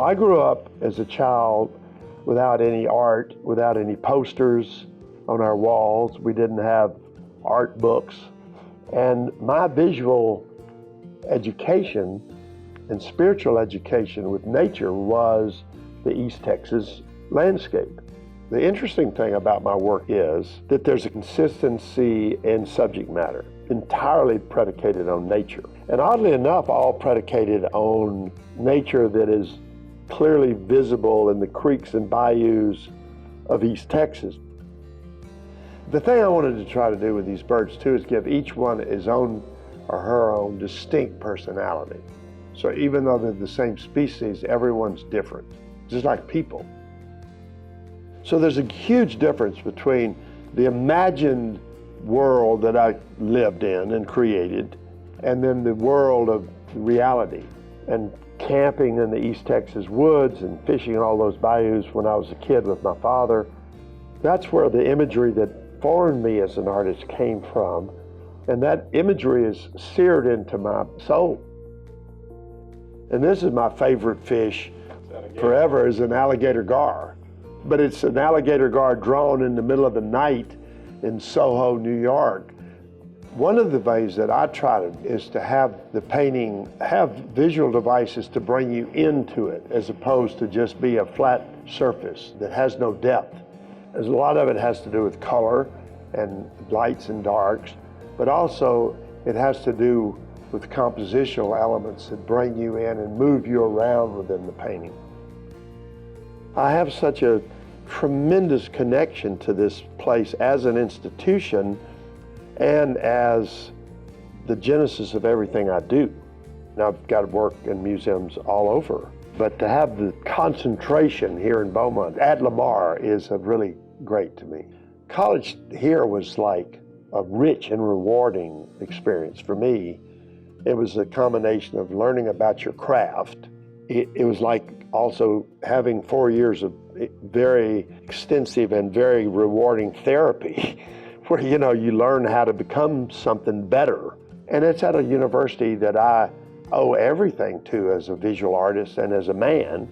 I grew up as a child without any art, without any posters on our walls. We didn't have art books. And my visual education and spiritual education with nature was the East Texas landscape. The interesting thing about my work is that there's a consistency in subject matter, entirely predicated on nature. And oddly enough, all predicated on nature that is clearly visible in the creeks and bayous of East Texas. The thing I wanted to try to do with these birds too is give each one his own or her own distinct personality. So even though they're the same species, everyone's different, just like people. So there's a huge difference between the imagined world that I lived in and created, and then the world of reality. And camping in the East Texas woods and fishing in all those bayous when I was a kid with my father, that's where the imagery that formed me as an artist came from. And that imagery is seared into my soul. And this is my favorite fish forever, is an alligator gar. But it's an alligator gar drawn in the middle of the night in Soho, New York. One of the ways that I try to is to have the painting have visual devices to bring you into it, as opposed to just be a flat surface that has no depth. As a lot of it has to do with color and lights and darks, but also it has to do with compositional elements that bring you in and move you around within the painting. I have such a tremendous connection to this place as an institution and as the genesis of everything I do. Now, I've got to work in museums all over, but to have the concentration here in Beaumont at Lamar is really great to me. College here was like a rich and rewarding experience for me. It was a combination of learning about your craft. It was like also having 4 years of very extensive and very rewarding therapy where, you learn how to become something better. And it's at a university that I owe everything to as a visual artist and as a man.